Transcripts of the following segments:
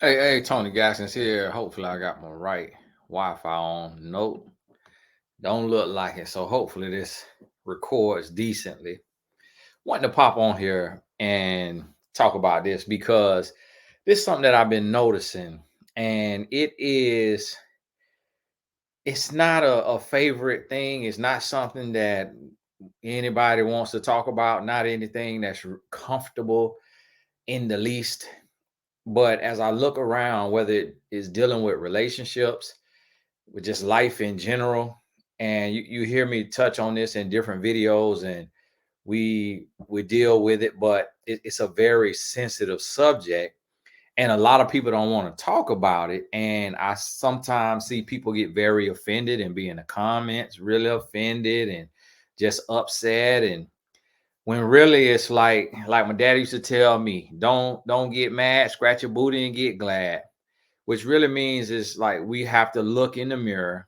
Hey, Tony Gaskins here. Hopefully, I got my right Wi-Fi on. Nope, don't look like it. So hopefully, this records decently. Wanting to pop on here and talk about this because this is something that I've been noticing, and it's not a favorite thing. It's not something that anybody wants to talk about. Not anything that's comfortable in the least. But as I look around, whether it is dealing with relationships, with just life in general, and you hear me touch on this in different videos, and we deal with it, but it's a very sensitive subject, and a lot of people don't want to talk about it. And I sometimes see people get very offended and be in the comments really offended and just upset, and when really it's like my dad used to tell me, don't get mad, scratch your booty and get glad, which really means is like we have to look in the mirror.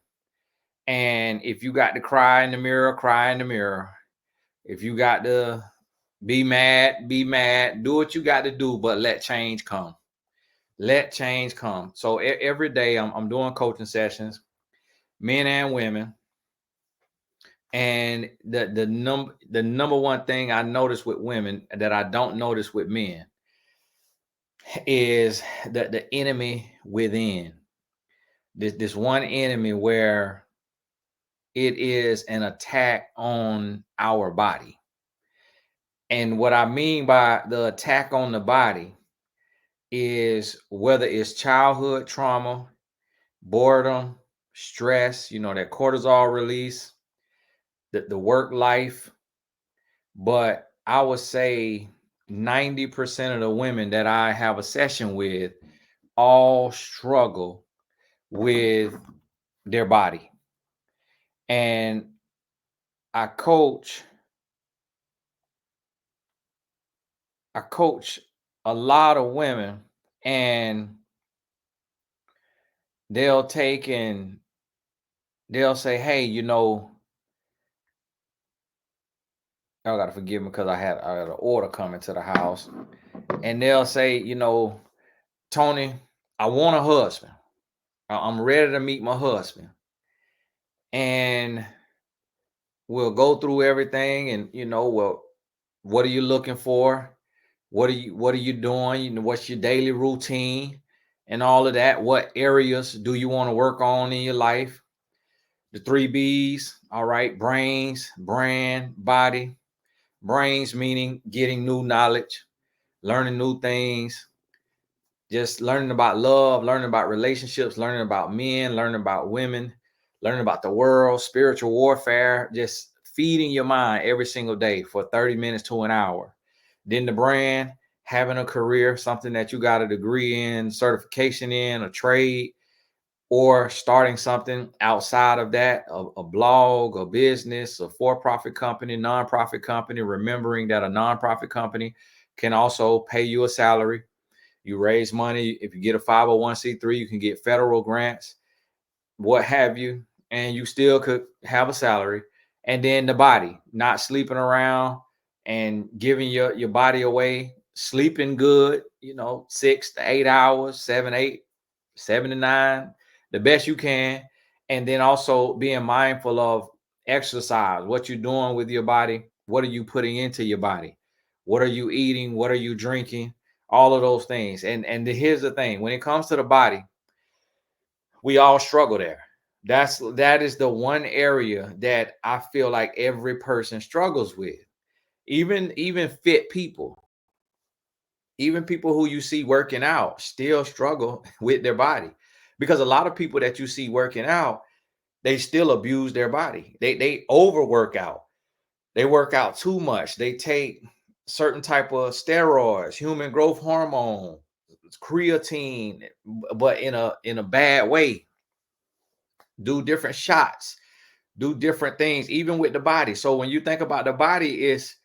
And if you got to cry in the mirror, cry in the mirror. If you got to be mad, do what you got to do, but let change come. Let change come. So every day I'm doing coaching sessions, men and women. And the number one thing I notice with women that I don't notice with men is the enemy within. This one enemy where it is an attack on our body. And what I mean by the attack on the body is whether it's childhood trauma, boredom, stress, that cortisol release, the work life. But I would say 90% of the women that I have a session with all struggle with their body. And I coach I coach a lot of women, and they'll take and they'll say, "Hey, y'all gotta forgive me because I had an order coming to the house." And they'll say, "Tony, I want a husband. I'm ready to meet my husband." And we'll go through everything, and well, what are you looking for? What are you doing? What's your daily routine and all of that? What areas do you want to work on in your life? The three B's, all right: brains, brand, body. Brains meaning getting new knowledge, learning new things, just learning about love, learning about relationships, learning about men, learning about women, learning about the world, spiritual warfare, just feeding your mind every single day for 30 minutes to an hour. Then the brand, having a career, something that you got a degree in, certification in, a trade, or starting something outside of that, a blog, a business, a for-profit company, nonprofit company, remembering that a nonprofit company can also pay you a salary. You raise money. If you get a 501c3, you can get federal grants, what have you, and you still could have a salary. And then the body, not sleeping around and giving your body away, sleeping good, 6 to 8 hours, 7 to 9, the best you can. And then also being mindful of exercise, what you're doing with your body, what are you putting into your body, what are you eating, what are you drinking, all of those things. And here's the thing: when it comes to the body, we all struggle there. That is the one area that I feel like every person struggles with. Even fit people, even people who you see working out still struggle with their body, because a lot of people that you see working out, they still abuse their body. They overwork out. They work out too much. They take certain type of steroids, human growth hormone, creatine, but in a bad way. Do different shots, do different things, even with the body. So when you think about the body, is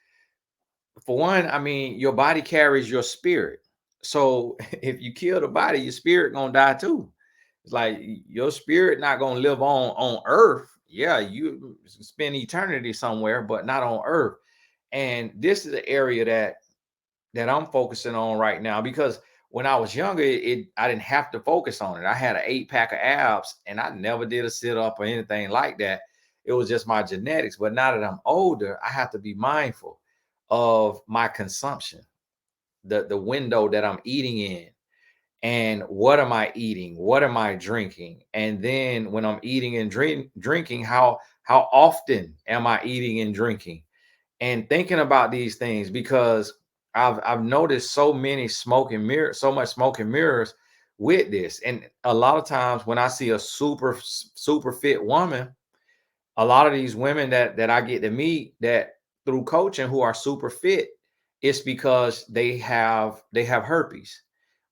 for one, I mean, your body carries your spirit. So if you kill the body, your spirit gonna die too. It's like your spirit not gonna live on earth. Yeah, you spend eternity somewhere, but not on earth. And this is the area that I'm focusing on right now, because when I was younger, I didn't have to focus on it. I had an 8 pack of abs, and I never did a sit up or anything like that. It was just my genetics. But now that I'm older, I have to be mindful of my consumption, the window that I'm eating in, and what am I eating? What am I drinking? And then when I'm eating and drinking, how often am I eating and drinking? And thinking about these things, because I've noticed so many smoke and mirrors, so much smoke and mirrors with this. And a lot of times when I see a super fit woman, a lot of these women that I get to meet that through coaching who are super fit, it's because they have herpes,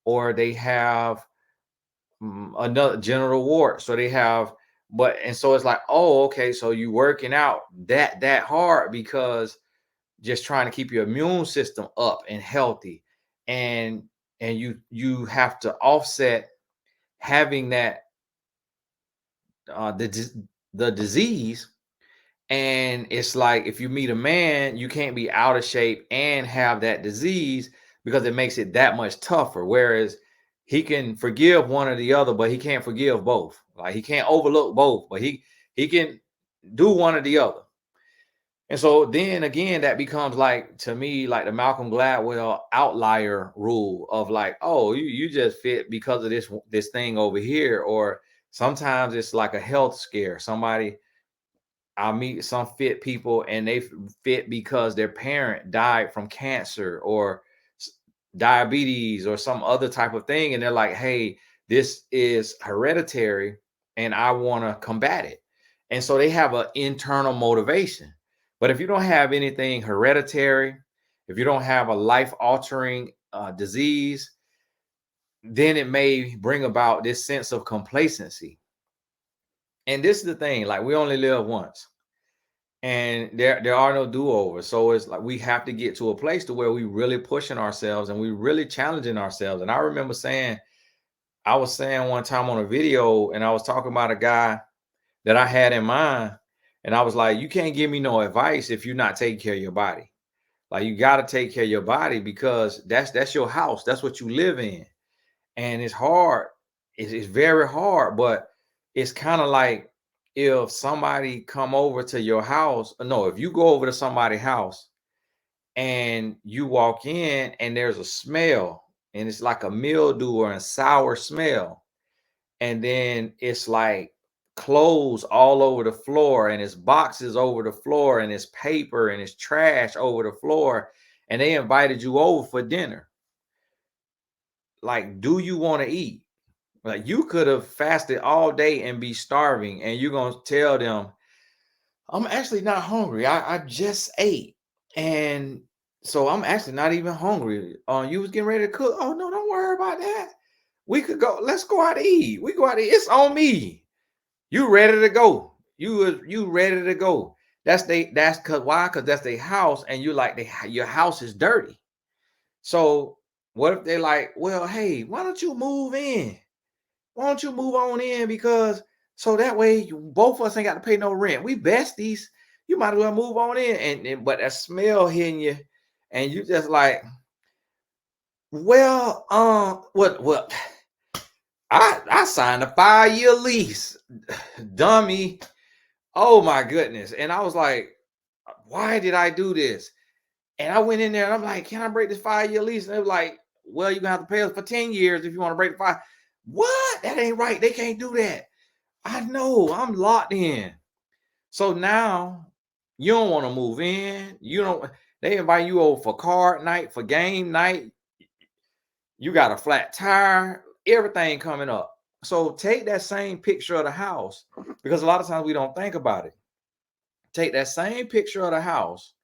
or they have another genital wart. So they have, but and so it's like, oh, okay, so you working out that hard because just trying to keep your immune system up and healthy, and you have to offset having that the disease. And it's like, if you meet a man, you can't be out of shape and have that disease, because it makes it that much tougher. Whereas he can forgive one or the other, but he can't forgive both. Like, he can't overlook both, but he can do one or the other. And so then again, that becomes, like, to me, like the Malcolm Gladwell outlier rule of like, oh, you just fit because of this thing over here. Or sometimes it's like a health scare. I meet some fit people, and they fit because their parent died from cancer or diabetes or some other type of thing. And they're like, hey, this is hereditary and I want to combat it. And so they have an internal motivation. But if you don't have anything hereditary, if you don't have a life altering disease, then it may bring about this sense of complacency. And this is the thing, like, we only live once, and there are no do-overs. So it's like we have to get to a place to where we really pushing ourselves and we really challenging ourselves. And I remember I was saying one time on a video, and I was talking about a guy that I had in mind, and I was like, you can't give me no advice if you're not taking care of your body. Like, you got to take care of your body, because that's your house, that's what you live in. And it's hard. It's very hard, but it's kind of like, if somebody come over to your house, no, if you go over to somebody's house and you walk in and there's a smell, and it's like a mildew or a sour smell, and then it's like clothes all over the floor, and it's boxes over the floor, and it's paper, and it's trash over the floor, and they invited you over for dinner. Like, do you want to eat? Like, you could have fasted all day and be starving, and you're gonna tell them, I'm actually not hungry. I just ate. And so I'm actually not even hungry. You was getting ready to cook. Oh no, don't worry about that. We could go, let's go out to eat. We go out to eat. It's on me. You ready to go. You ready to go. That's cause why? Because that's their house, and you like your house is dirty. So what if they like, well, hey, why don't you move in? Why don't you move on in? Because so that way both of us ain't got to pay no rent. We besties. You might as well move on in. And but that smell hitting you, and you just like, well, what? I signed a 5-year lease, dummy. Oh my goodness. And I was like, why did I do this? And I went in there and I'm like, can I break this 5-year lease? And they were like, well, you're gonna have to pay us for 10 years if you want to break the 5. What? That ain't right. They can't do that. I know, I'm locked in. So now you don't want to move in. You don't, they invite you over for card night, for game night. You got a flat tire, everything coming up. So take that same picture of the house, because a lot of times we don't think about it. Take that same picture of the house,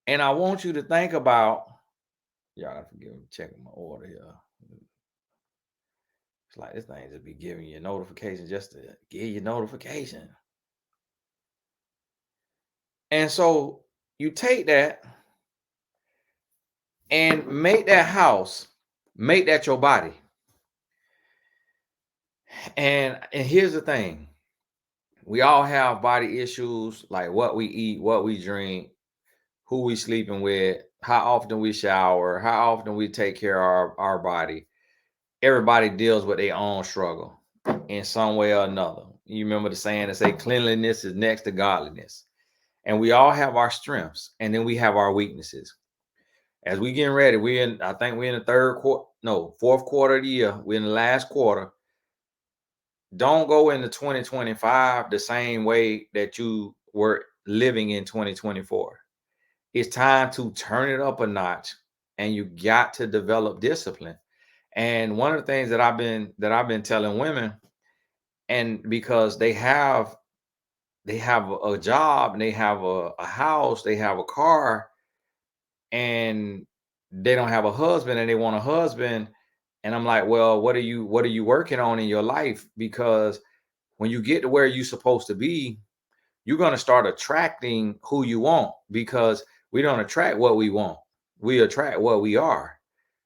and I want you to think about, y'all gotta forgive me checking my order here. It's like this thing just be giving you a notification just to give you notification. And so you take that and make that house, make that your body. And here's the thing. We all have body issues, like what we eat, what we drink, who we sleeping with, how often we shower, how often we take care of our body. Everybody deals with their own struggle in some way or another. You remember the saying that say cleanliness is next to godliness. And we all have our strengths, and then we have our weaknesses. As we getting ready, I think we're in the third quarter, no, fourth quarter of the year. We're in the last quarter. Don't go into 2025 the same way that you were living in 2024. It's time to turn it up a notch, and you got to develop discipline. And one of the things that I've been telling women, and because they have a job and they have a house, they have a car, and they don't have a husband and they want a husband. And I'm like, well, what are you working on in your life? Because when you get to where you're supposed to be, you're going to start attracting who you want, because we don't attract what we want. We attract what we are.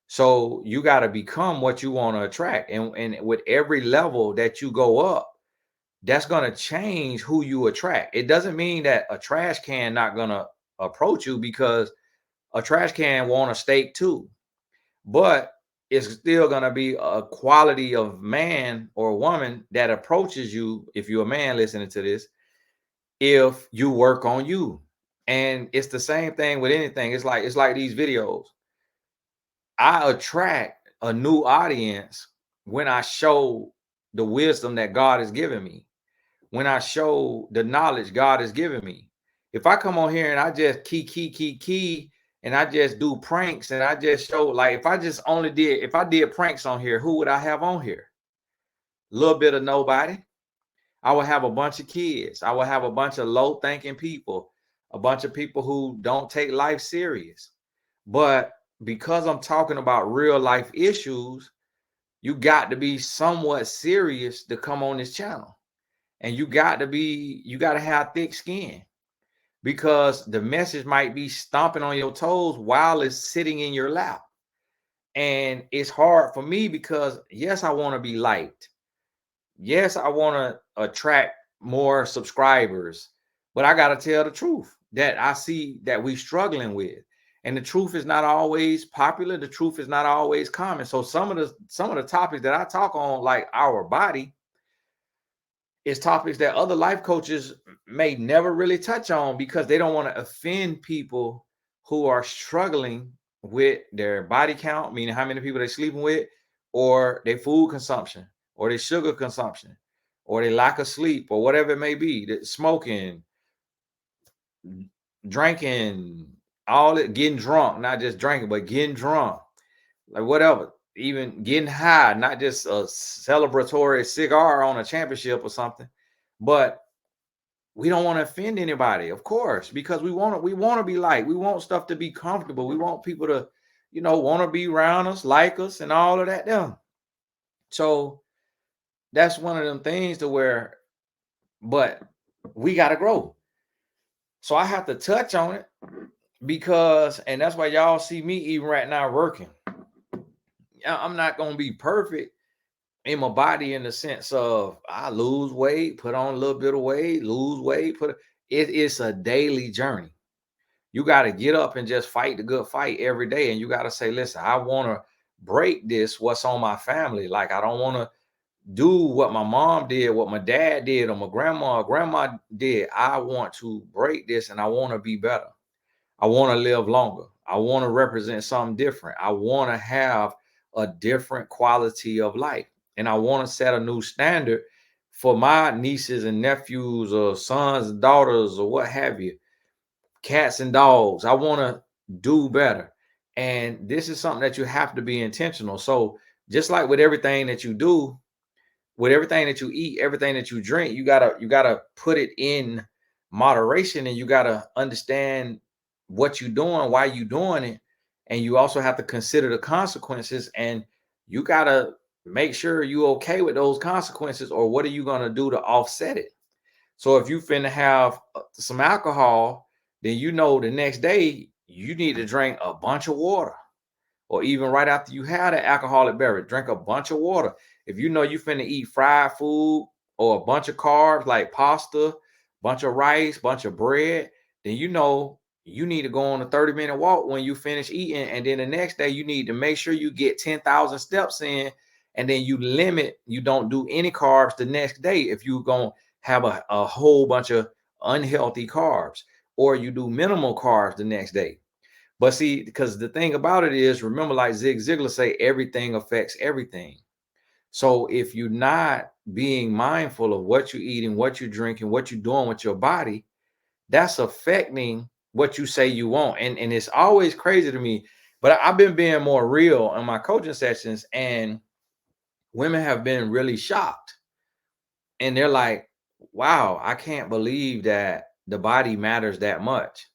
So you got to become what you want to attract. And with every level that you go up, that's going to change who you attract. It doesn't mean that a trash can not going to approach you, because a trash can want a steak too. But it's still going to be a quality of man or woman that approaches you, if you're a man listening to this, if you work on you. And it's the same thing with anything. It's like these videos. I attract a new audience when I show the wisdom that God has given me, when I show the knowledge God has given me. If I come on here and I just key, and I just do pranks and I just show, like, if I did pranks on here, who would I have on here? A little bit of nobody. I would have a bunch of kids. I would have a bunch of low thinking people, a bunch of people who don't take life serious. But because I'm talking about real life issues, you got to be somewhat serious to come on this channel. And you got to have thick skin, because the message might be stomping on your toes while it's sitting in your lap. And it's hard for me because, yes, I want to be liked. Yes, I want to attract more subscribers, but I got to tell the truth that I see that we struggling with. And the truth is not always popular. The truth is not always common. So some of the topics that I talk on, like our body, is topics that other life coaches may never really touch on, because they don't want to offend people who are struggling with their body count, meaning how many people they're sleeping with, or their food consumption, or their sugar consumption, or their lack of sleep, or whatever it may be, that smoking, drinking, all it, getting drunk, not just drinking, but getting drunk, like whatever, even getting high, not just a celebratory cigar on a championship or something. But we don't want to offend anybody, of course, because we want to be liked. We want stuff to be comfortable. We want people to, want to be around us, like us, and all of that. Yeah. So that's one of them things to where, but we got to grow. So I have to touch on it, because, and that's why y'all see me even right now working. I'm not gonna be perfect in my body, in the sense of I lose weight, put on a little bit of weight, lose weight, it's a daily journey. You got to get up and just fight the good fight every day. And you got to say, listen, I want to break this, what's on my family. Like, I don't want to do what my mom did, what my dad did, or my grandma did. I want to break this, and I want to be better. I want to live longer. I want to represent something different. I want to have a different quality of life. And I want to set a new standard for my nieces and nephews, or sons and daughters, or what have you, cats and dogs. I want to do better. And this is something that you have to be intentional. So just like with everything that you do, with everything that you eat, everything that you drink, you gotta put it in moderation, and you gotta understand what you're doing, why you're doing it, and you also have to consider the consequences, and you gotta make sure you're okay with those consequences, or what are you gonna do to offset it? So if you finna have some alcohol, then the next day you need to drink a bunch of water, or even right after you have an alcoholic beverage, drink a bunch of water. If you finna eat fried food or a bunch of carbs like pasta, bunch of rice, bunch of bread, then You need to go on a 30-minute walk when you finish eating. And then the next day, you need to make sure you get 10,000 steps in. And then you don't do any carbs the next day if you're going to have a whole bunch of unhealthy carbs, or you do minimal carbs the next day. But see, because the thing about it is, remember, like Zig Ziglar say, everything affects everything. So if you're not being mindful of what you're eating, what you're drinking, what you're doing with your body, that's affecting what you say you want. And it's always crazy to me. But I've been being more real in my coaching sessions, and women have been really shocked. And they're like, wow, I can't believe that the body matters that much.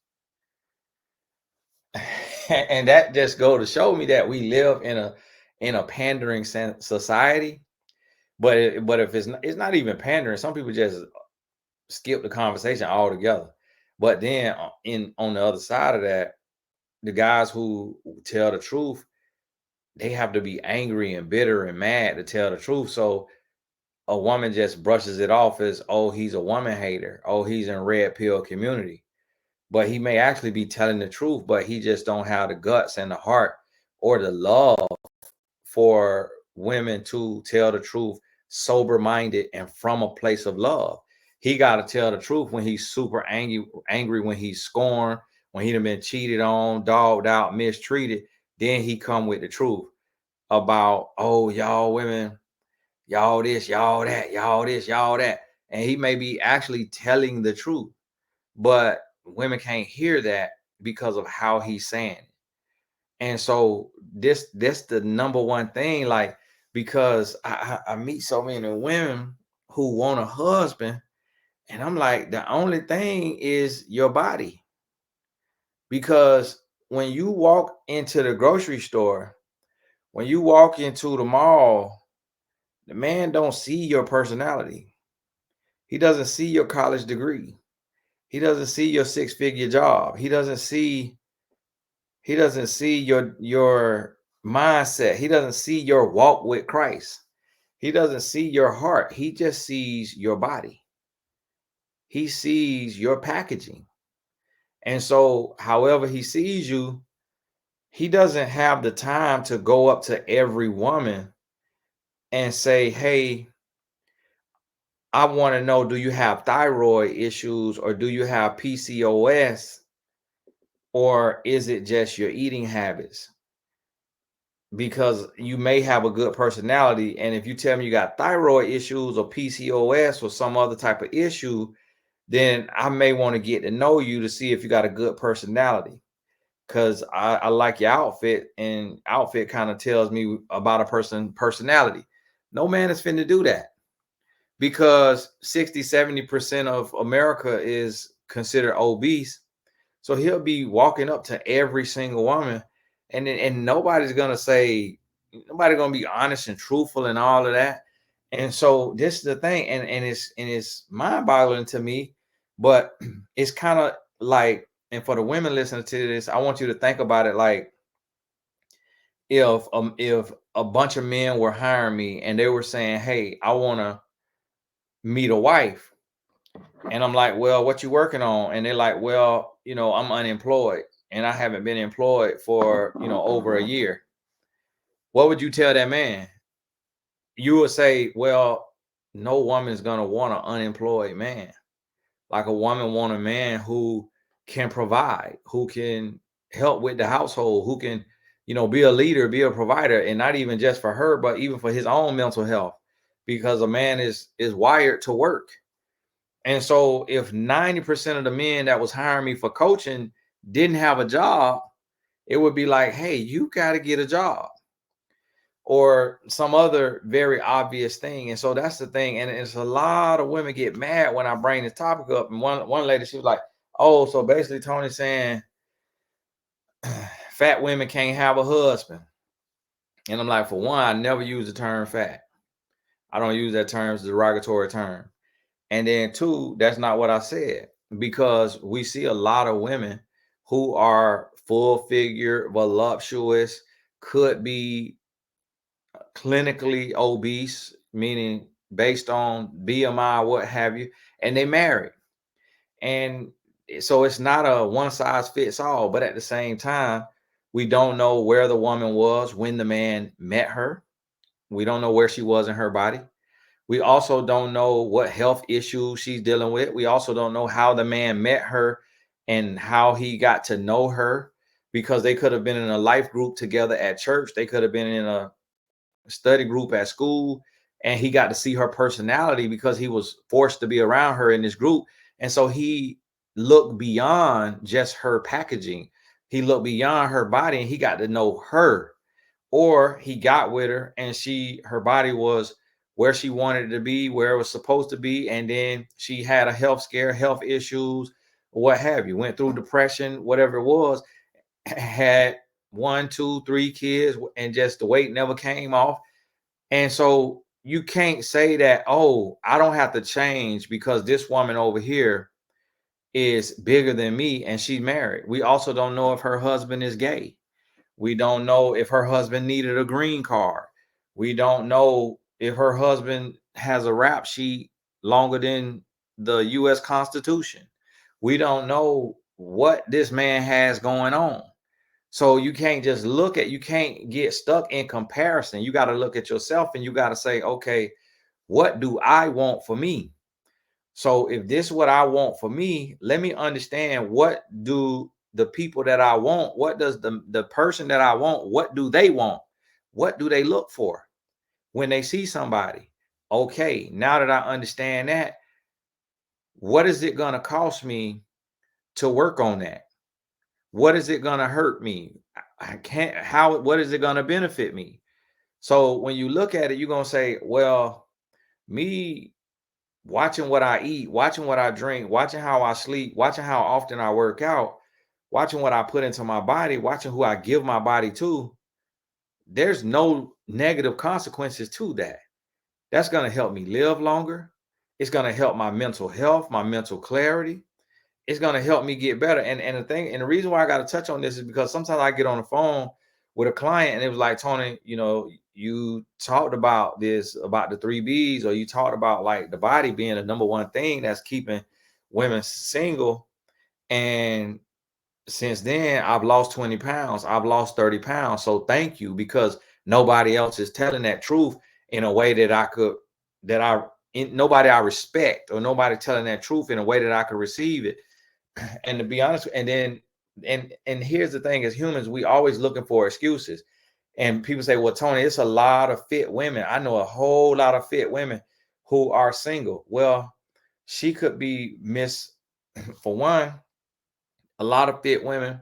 And that just go to show me that we live in a pandering society. But if it's not even pandering, some people just skip the conversation altogether. But then on the other side of that, the guys who tell the truth, they have to be angry and bitter and mad to tell the truth. So a woman just brushes it off as, oh, he's a woman hater. Oh, he's in red pill community. But he may actually be telling the truth, but he just don't have the guts and the heart or the love for women to tell the truth, sober minded and from a place of love. He got to tell the truth when he's super angry when he's scorned, when he done been cheated on, dogged out, mistreated. Then he come with the truth about, oh, y'all women, y'all this, y'all that, y'all this, y'all that. And he may be actually telling the truth, but women can't hear that because of how he's saying it. And so this the number one thing, like, because I meet so many women who want a husband, and I'm like, the only thing is your body. Because when you walk into the grocery store, when you walk into the mall, the man don't see your personality. He doesn't see your college degree. He doesn't see your six-figure job. He doesn't see your mindset. He doesn't see your walk with Christ. He doesn't see your heart. He just sees your body. He sees your packaging. And so, however he sees you, he doesn't have the time to go up to every woman and say, hey, I want to know, do you have thyroid issues, or do you have PCOS, or is it just your eating habits? Because you may have a good personality, and if you tell me you got thyroid issues or PCOS or some other type of issue, then I may want to get to know you to see if you got a good personality. Because I like your outfit, and outfit kind of tells me about a personality. No man is finna do that, because 60-70% of America is considered obese. So he'll be walking up to every single woman, and nobody's gonna be honest and truthful and all of that. And so this is the thing, and it's mind-boggling to me, but it's kind of like, and for the women listening to this, I want you to think about it like, if a bunch of men were hiring me and they were saying, hey, I want to meet a wife. And I'm like, well, what you working on? And they're like, well, I'm unemployed and I haven't been employed for, over a year. What would you tell that man? You would say, well, no woman's going to want an unemployed man. Like, a woman want a man who can provide, who can help with the household, who can, be a leader, be a provider, and not even just for her, but even for his own mental health, because a man is wired to work. And so if 90% of the men that was hiring me for coaching didn't have a job, it would be like, hey, you got to get a job, or some other very obvious thing. And so that's the thing. And it's a lot of women get mad when I bring this topic up. And one lady, she was like, oh, so basically Tony's saying fat women can't have a husband. And I'm like, for one, I never use the term fat. I don't use that term as a derogatory term. And then two, that's not what I said, because we see a lot of women who are full figure, voluptuous, could be clinically obese, meaning based on BMI, what have you, and they married. And So it's not a one size fits all, but at the same time, we don't know where the woman was when the man met her. We don't know where she was in her body. We also don't know what health issues she's dealing with. We also don't know how the man met her and how he got to know her, because they could have been in a life group together at church. They could have been in a study group at school, and he got to see her personality because he was forced to be around her in this group. And so he looked beyond just her packaging. He looked beyond her body and he got to know her. Or he got with her and her body was where she wanted it to be, where it was supposed to be, and then she had a health scare, health issues, what have you, went through depression, whatever it was, had 1, 2, 3 kids, and just the weight never came off. And so you can't say that, oh, I don't have to change because this woman over here is bigger than me and she's married. We also don't know if her husband is gay. We don't know if her husband needed a green card. We don't know if her husband has a rap sheet longer than the US Constitution. We don't know what this man has going on. So you can't get stuck in comparison. You got to look at yourself and you got to say, okay, what do I want for me? So if this is what I want for me, let me understand, what do the people that I want, what does the person that I want, what do they want? What do they look for when they see somebody? Okay, now that I understand that, what is it going to cost me to work on that? What is it going to hurt me? I can't, what is it going to benefit me? So when you look at it, you're going to say, well, me watching what I eat, watching what I drink, watching how I sleep, watching how often I work out, watching what I put into my body, watching who I give my body to, there's no negative consequences to that. That's going to help me live longer. It's going to help my mental health, my mental clarity. It's going to help me get better. And the reason why I got to touch on this is because sometimes I get on the phone with a client and it was like, Tony, you talked about this, about the 3 B's, or you talked about like the body being the number one thing that's keeping women single. And since then, I've lost 20 pounds. I've lost 30 pounds. So thank you, because nobody else is telling that truth in a way that nobody I respect, or nobody telling that truth in a way that I could receive it. And to be honest, and here's the thing: as humans, we always looking for excuses. And people say, well, Tony, it's a lot of fit women. I know a whole lot of fit women who are single. Well, she could be for one, a lot of fit women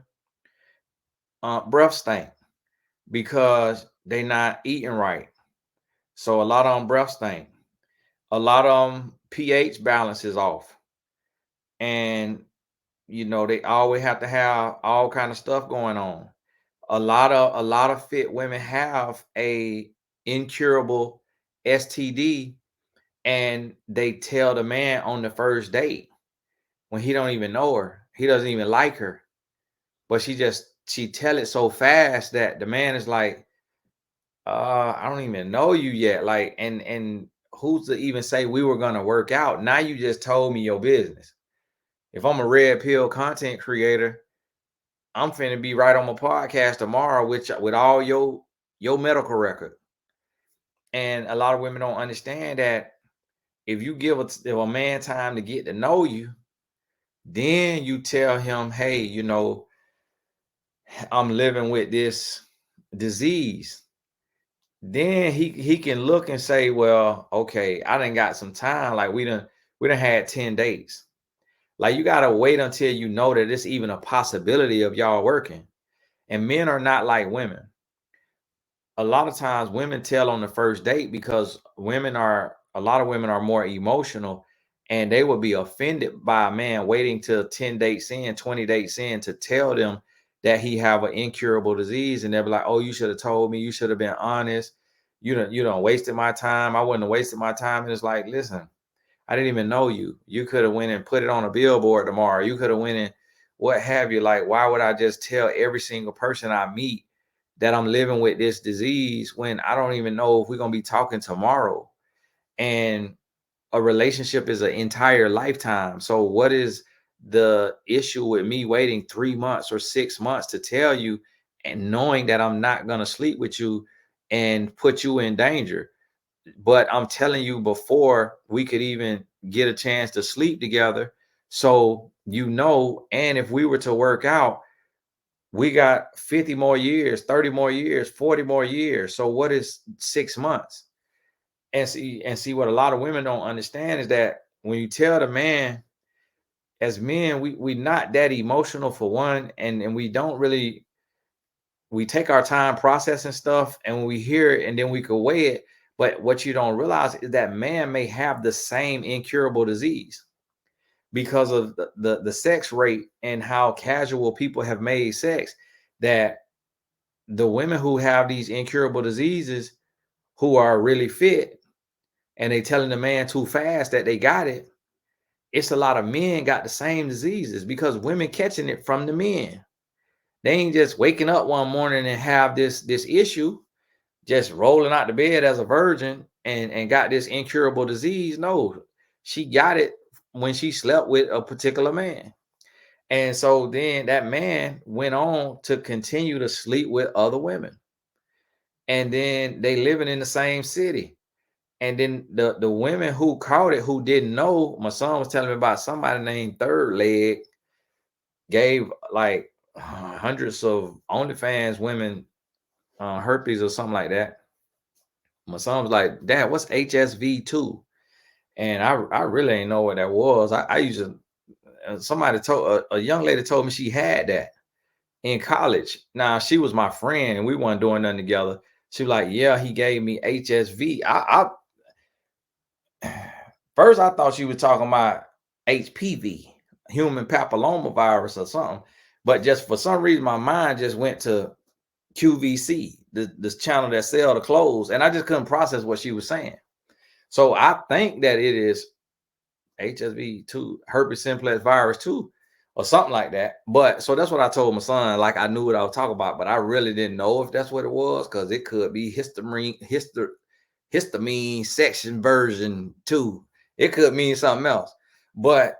breath stink because they not eating right. So a lot of them breath stink. A lot of them pH balance is off. And they always have to have all kind of stuff going on. A lot of fit women have a incurable STD, and they tell the man on the first date when he don't even know her, he doesn't even like her, but she tell it so fast that the man is like, I don't even know you yet, like, and who's to even say we were gonna work out? Now you just told me your business. If I'm a red pill content creator, I'm finna be right on my podcast tomorrow with all your medical record. And a lot of women don't understand that if you give a man time to get to know you, then you tell him, hey, I'm living with this disease. Then he can look and say, well, okay, I done got some time. Like we done had 10 dates. Like, you gotta wait until you know that it's even a possibility of y'all working. And men are not like women. A lot of times women tell on the first date because a lot of women are more emotional, and they would be offended by a man waiting till 10 dates in, 20 dates in to tell them that he have an incurable disease. And they'll be like, oh, you should have told me, you should have been honest. You don't wasted my time. I wouldn't have wasted my time. And it's like, listen, I didn't even know you. You could have went and put it on a billboard tomorrow. You could have went and what have you. Like, why would I just tell every single person I meet that I'm living with this disease when I don't even know if we're going to be talking tomorrow? And a relationship is an entire lifetime. So what is the issue with me waiting 3 months or 6 months to tell you and knowing that I'm not going to sleep with you and put you in danger. But I'm telling you before we could even get a chance to sleep together. So, and if we were to work out, we got 50 more years, 30 more years, 40 more years. So what is 6 months? And see what a lot of women don't understand is that when you tell the man, as men, we not that emotional for one, and we don't really, we take our time processing stuff, and when we hear it and then we could weigh it. But what you don't realize is that man may have the same incurable disease because of the sex rate and how casual people have made sex, that the women who have these incurable diseases, who are really fit, and they telling the man too fast that they got it, it's a lot of men got the same diseases because women catching it from the men. They ain't just waking up one morning and have this issue, just rolling out the bed as a virgin and got this incurable disease. No, she got it when she slept with a particular man. And so then that man went on to continue to sleep with other women. And then they living in the same city. And then the women who caught it, who didn't know, my son was telling me about somebody named Third Leg, gave like hundreds of OnlyFans women herpes or something like that. My son was like, Dad, what's HSV2? And I really ain't know what that was. I used to, somebody told, a young lady told me she had that in college. Now, she was my friend and we weren't doing nothing together. She was like, yeah, he gave me HSV. First, I thought she was talking about HPV, human papilloma virus or something. But just for some reason, my mind just went to QVC, this channel that sell the clothes. And I just couldn't process what she was saying. So I think that it is HSV2, herpes simplex virus 2, or something like that. But so that's what I told my son. Like, I knew what I was talking about, but I really didn't know if that's what it was, because it could be histamine section version 2. It could mean something else. But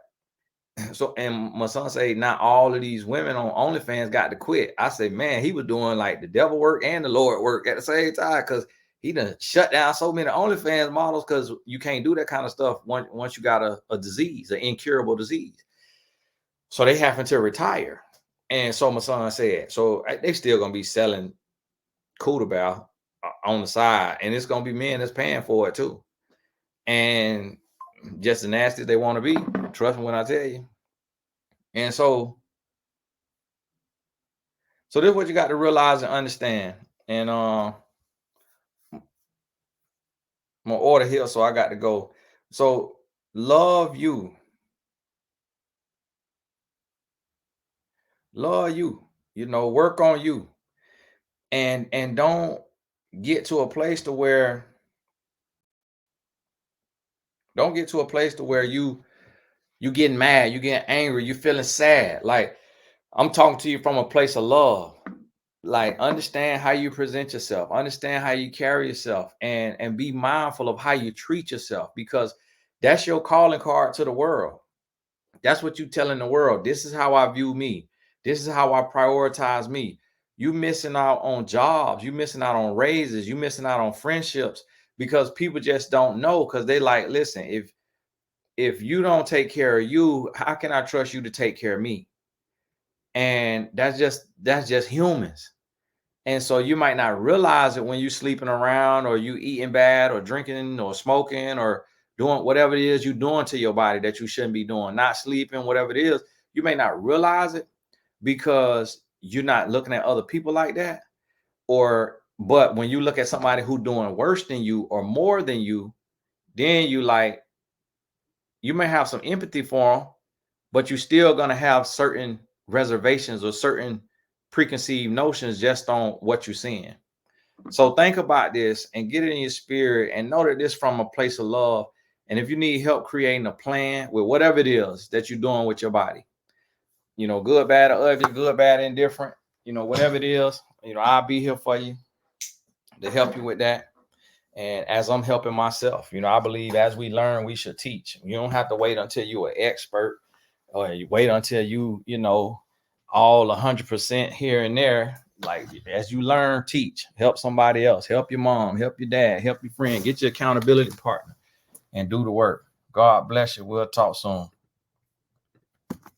so, and my son say, not all of these women on OnlyFans got to quit. I say, man, he was doing like the devil work and the Lord work at the same time, because he done shut down so many OnlyFans models, because you can't do that kind of stuff once you got a disease, an incurable disease. So they having to retire. And so my son said, so they still gonna be selling Cootabell on the side, and it's gonna be men that's paying for it too. And just as nasty as they want to be, trust me when I tell you. And so this is what you got to realize and understand. And my order here, so I got to go. So love you. Love you. Work on you. And don't get to a place to where you getting mad, you getting angry, you feeling sad. Like, I'm talking to you from a place of love. Like, understand how you present yourself, understand how you carry yourself, and be mindful of how you treat yourself, because that's your calling card to the world. That's what you telling the world. This is how I view me. This is how I prioritize me. You missing out on jobs, you missing out on raises, you missing out on friendships, because people just don't know, because they like, listen, if you don't take care of you, how can I trust you to take care of me? And that's just humans. And so you might not realize it when you sleeping around, or you eating bad, or drinking, or smoking, or doing whatever it is you're doing to your body that you shouldn't be doing, not sleeping, whatever it is. You may not realize it because you're not looking at other people like that. But when you look at somebody who doing worse than you or more than you, then you may have some empathy for them, but you're still going to have certain reservations or certain preconceived notions just on what you're seeing. So think about this and get it in your spirit, and know that this from a place of love. And if you need help creating a plan with whatever it is that you're doing with your body, good, bad, or ugly, good, bad, indifferent, whatever it is, I'll be here for you to help you with that. And as I'm helping myself, I believe as we learn, we should teach. You don't have to wait until you're an expert or you wait until you know all 100% here and there. Like as you learn, teach, help somebody else, help your mom, help your dad, help your friend, get your accountability partner, and do the work. God bless you. We'll talk soon.